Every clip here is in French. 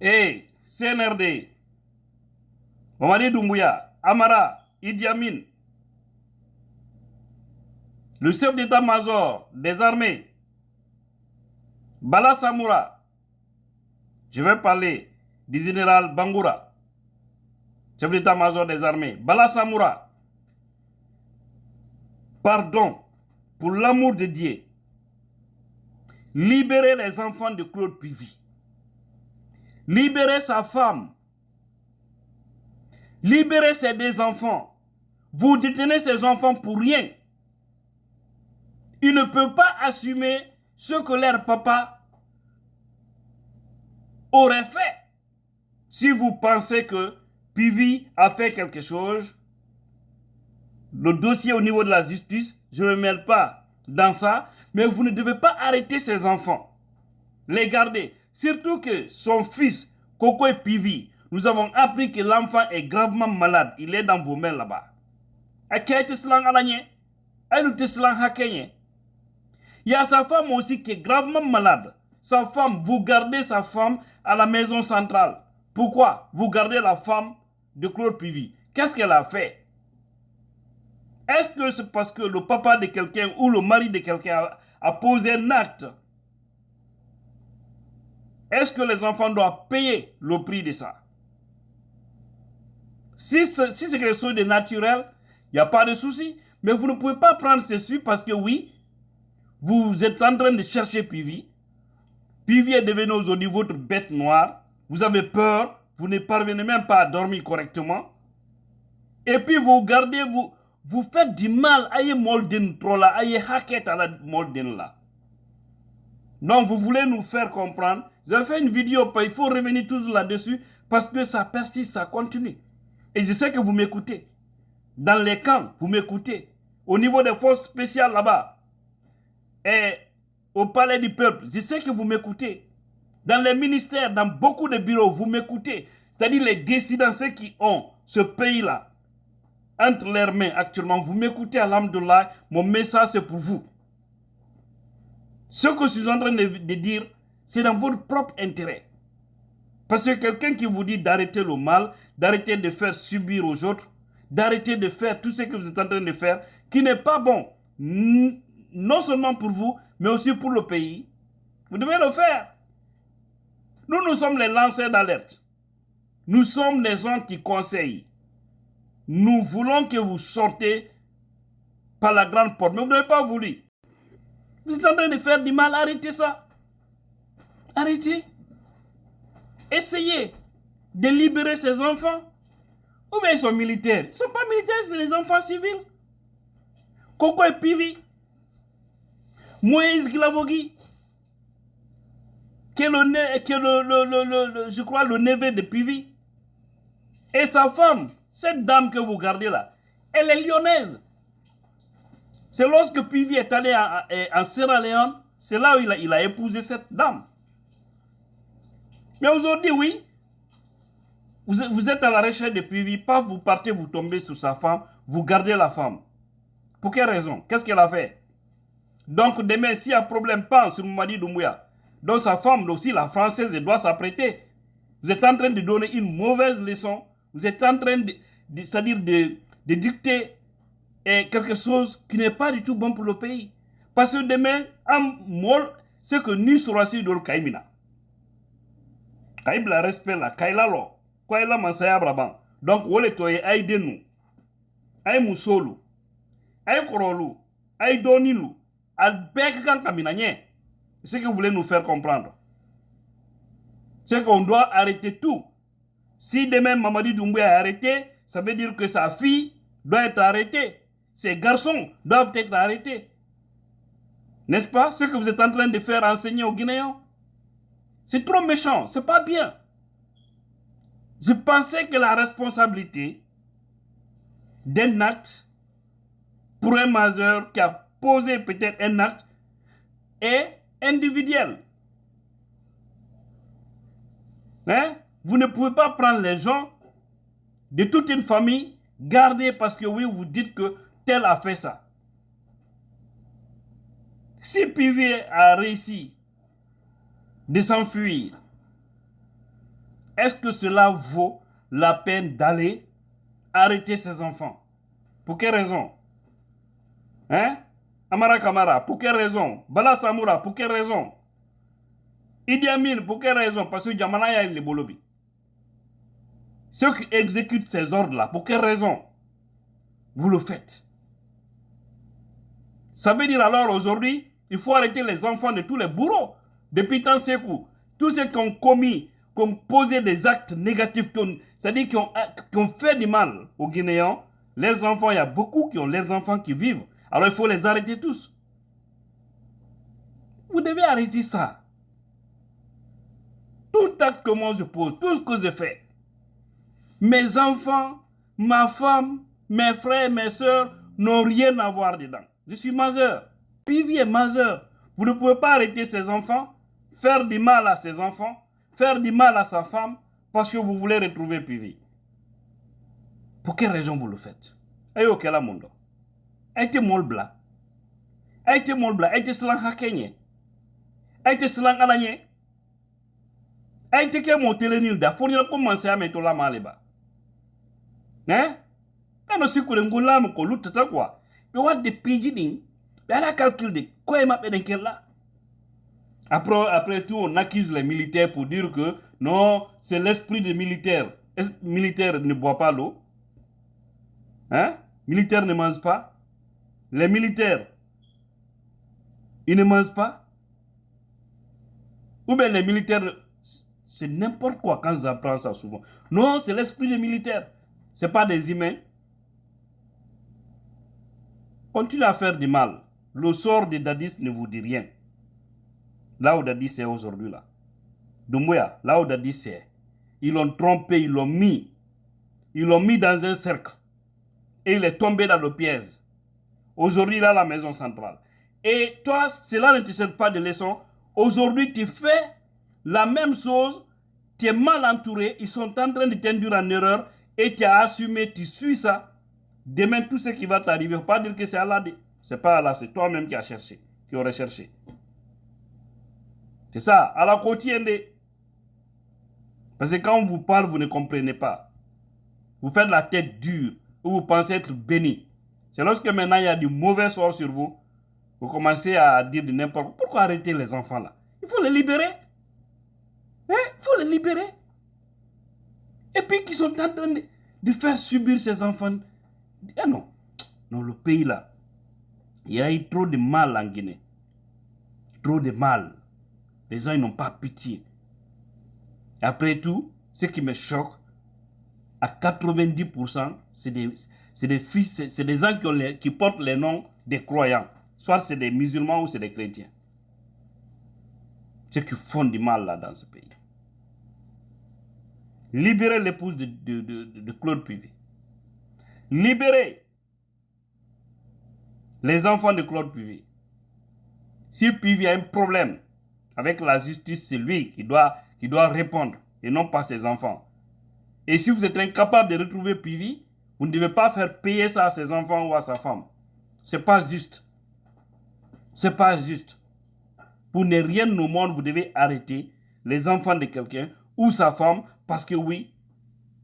Et CNRD, Mamadi Doumbouya, Amara, Idi Amin, le chef d'état-major des armées, Bala Samoura, je vais parler du général Bangoura, chef d'état-major des armées, Bala Samoura, pardon, pour l'amour de Dieu, libérez les enfants de Claude Pivy, libérez sa femme, libérez ses deux enfants. Vous détenez ces enfants pour rien. Ils ne peuvent pas assumer ce que leur papa aurait fait. Si vous pensez que Pivy a fait quelque chose, le dossier au niveau de la justice, je ne me mêle pas dans ça, mais vous ne devez pas arrêter ces enfants. Les garder. Surtout que son fils, Koko et Pivy, nous avons appris que l'enfant est gravement malade. Il est dans vos mains là-bas. Il y a sa femme aussi qui est gravement malade. Sa femme, vous gardez sa femme à la maison centrale. Pourquoi vous gardez la femme de Claude Pivy? Qu'est-ce qu'elle a fait? Est-ce que c'est parce que le papa de quelqu'un ou le mari de quelqu'un a posé un acte? Est-ce que les enfants doivent payer le prix de ça? Si c'est quelque chose de naturel, il n'y a pas de souci. Mais vous ne pouvez pas prendre ceci parce que oui, vous êtes en train de chercher Pivy. Pivy est devenu aujourd'hui votre bête noire. Vous avez peur. Vous ne parvenez même pas à dormir correctement. Et puis vous gardez, vous faites du mal à Molden Trolla, à Hacket à la Molden là. Donc vous voulez nous faire comprendre. J'ai fait une vidéo, il faut revenir toujours là-dessus parce que ça persiste, ça continue. Et je sais que vous m'écoutez. Dans les camps, vous m'écoutez. Au niveau des forces spéciales là-bas. Et au palais du peuple, je sais que vous m'écoutez. Dans les ministères, dans beaucoup de bureaux, vous m'écoutez. C'est-à-dire les décidents, ceux qui ont ce pays-là entre leurs mains actuellement, vous m'écoutez, alhamdoulilah, mon message c'est pour vous. Ce que je suis en train de dire, c'est dans votre propre intérêt. Parce que quelqu'un qui vous dit d'arrêter le mal, d'arrêter de faire subir aux autres, d'arrêter de faire tout ce que vous êtes en train de faire, qui n'est pas bon, non seulement pour vous, mais aussi pour le pays, vous devez le faire. Nous sommes les lanceurs d'alerte. Nous sommes les gens qui conseillent. Nous voulons que vous sortez par la grande porte, mais vous n'avez pas voulu. Vous êtes en train de faire du mal, arrêtez ça. Arrêtez. Essayez de libérer ces enfants. Ou bien ils sont militaires. Ils ne sont pas militaires, c'est des enfants civils. Koko et Pivy. Moïse Glavogui. Qui est je crois, le neveu de Pivy. Et sa femme, cette dame que vous gardez là, elle est lyonnaise. C'est lorsque Pivy est allé en Sierra Leone, c'est là où il a épousé cette dame. Mais aujourd'hui, oui, vous êtes à la recherche de Pivy, pas vous partez, vous tombez sur sa femme, vous gardez la femme. Pour quelle raison? Qu'est-ce qu'elle a fait? Donc demain, s'il y a un problème, pas sur Mamadi Doumbouya, donc sa femme aussi, la française, elle doit s'apprêter. Vous êtes en train de donner une mauvaise leçon. Vous êtes en train c'est-à-dire de dicter quelque chose qui n'est pas du tout bon pour le pays. Parce que demain, c'est que nous serons sur le Kaimina. Kaibla respect la Kailalo. Kaila Masaya Brabant. Donc, on est aïe de nous. Aïe Moussolu. Aïe Korolu. Aïe Donilu. Al Bekkan Kaminanye. C'est ce que vous voulez nous faire comprendre. C'est qu'on doit arrêter tout. Si demain Mamadi Doumbouya est arrêté, ça veut dire que sa fille doit être arrêtée. Ses garçons doivent être arrêtés. N'est-ce pas? Ce que vous êtes en train de faire enseigner aux Guinéens. C'est trop méchant, c'est pas bien. Je pensais que la responsabilité d'un acte pour un majeur qui a posé peut-être un acte est individuelle. Hein? Vous ne pouvez pas prendre les gens de toute une famille, garder parce que oui, vous dites que tel a fait ça. Si Pivy a réussi de s'enfuir, Est-ce que cela vaut la peine d'aller arrêter ces enfants? Pour quelle raison? Hein? Amara Kamara, pour quelle raison? Bala Samoura, pour quelle raison? Idi Amin, pour quelle raison? Parce que Djamanaya est les Bolobi. Ceux qui exécutent ces ordres-là, pour quelle raison vous le faites? Ça veut dire alors aujourd'hui, il faut arrêter les enfants de tous les bourreaux. Depuis tant Sékou, tous ceux qui ont commis, qui ont posé des actes négatifs, c'est-à-dire qui ont fait du mal aux Guinéens, les enfants, il y a beaucoup qui ont les enfants qui vivent. Alors il faut les arrêter tous. Vous devez arrêter ça. Tout acte que moi je pose, tout ce que je fais, mes enfants, ma femme, mes frères, mes soeurs n'ont rien à voir dedans. Je suis majeur. Pivi est majeur. Vous ne pouvez pas arrêter ses enfants, faire du mal à ses enfants, faire du mal à sa femme, parce que vous voulez retrouver Pivi. Pour quelle raison vous le faites? Ayo kela mundo. Aïté molbla. Aïté molbla. Aïté slang hakenye. Aïté slang alanye. Aïté ke montele nilda. Founi la commencer à mettre la maleba. Hein? Quand si vous avez un peu de quoi, mais what the pidgin, mais elle a calculé quoi est ma peine là. Après tout, on accuse les militaires pour dire que non, c'est l'esprit des militaires. Les militaires ne boivent pas l'eau. Hein? Les militaires ne mangent pas. Les militaires, ils ne mangent pas. Ou bien les militaires, c'est n'importe quoi quand j'apprends ça souvent. Non, c'est l'esprit des militaires. Ce n'est pas des humains. Continue à faire du mal. Le sort de Dadis ne vous dit rien. Là où Dadis est aujourd'hui, là. Doumbouya, là où Dadis est. Ils l'ont trompé, ils l'ont mis. Ils l'ont mis dans un cercle. Et il est tombé dans le piège. Aujourd'hui, il a la maison centrale. Et toi, cela ne te sert pas de leçon. Aujourd'hui, tu fais la même chose. Tu es mal entouré. Ils sont en train de t'induire en erreur. Et tu as assumé, tu suis ça. Demain, tout ce qui va t'arriver, il ne faut pas dire que c'est Allah. Ce n'est pas Allah, c'est toi-même qui as cherché, qui aurais cherché. C'est ça, Allah quotidienne. Parce que quand on vous parle, vous ne comprenez pas. Vous faites la tête dure, ou vous pensez être béni. C'est lorsque maintenant il y a du mauvais sort sur vous, vous commencez à dire de n'importe quoi. Pourquoi arrêter les enfants là? Il faut les libérer. Il faut les libérer. Et puis qu'ils sont en train de faire subir ces enfants. Eh non, non, le pays là, il y a eu trop de mal en Guinée. Trop de mal. Les gens, ils n'ont pas pitié. Et après tout, ce qui me choque, à 90%, c'est des fils, c'est des gens qui portent les noms des croyants. Soit c'est des musulmans ou c'est des chrétiens. Ceux qui font du mal là dans ce pays. Libérez l'épouse de Claude Pivi. Libérez les enfants de Claude Pivi. Si Pivi a un problème avec la justice, c'est lui qui doit répondre et non pas ses enfants. Et si vous êtes incapable de retrouver Pivi, vous ne devez pas faire payer ça à ses enfants ou à sa femme. Ce n'est pas juste. Ce n'est pas juste. Pour ne rien au monde, vous devez arrêter les enfants de quelqu'un ou sa femme parce que oui,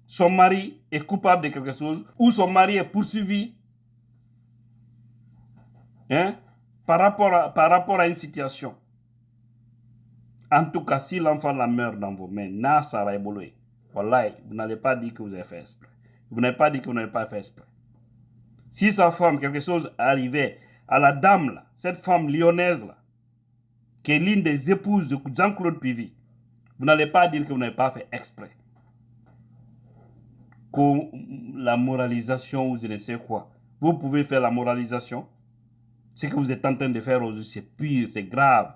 son mari est coupable de quelque chose ou son mari est poursuivi par rapport à une situation. En tout cas, si l'enfant la meurt dans vos mains, wallahi, vous n'allez pas dire que vous avez fait exprès. Vous n'avez pas dit que vous n'avez pas fait exprès. Si sa femme, quelque chose arrivait à la dame, là, cette femme lyonnaise, là, qui est l'une des épouses de Jean-Claude Pivi, vous n'allez pas dire que vous n'avez pas fait exprès. Que la moralisation ou je ne sais quoi. Vous pouvez faire la moralisation. Ce que vous êtes en train de faire aujourd'hui, c'est pire, c'est grave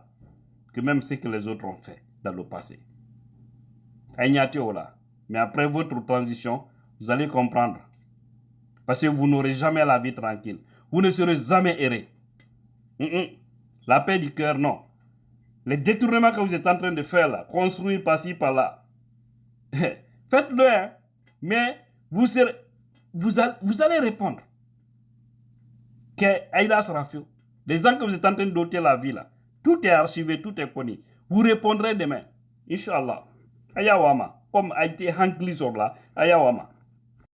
que même ce que les autres ont fait dans le passé. Mais après votre transition, vous allez comprendre. Parce que vous n'aurez jamais la vie tranquille. Vous ne serez jamais erré. La paix du cœur, non. Les détournements que vous êtes en train de faire là, construire par-ci, par-là, faites-le, hein. Mais vous allez répondre. Que Aïda Sarafio, les gens que vous êtes en train d'ôter la vie là, tout est archivé, tout est connu. Vous répondrez demain. Inch'Allah. Ayawama, comme a été Hankli sur là, Ayawama.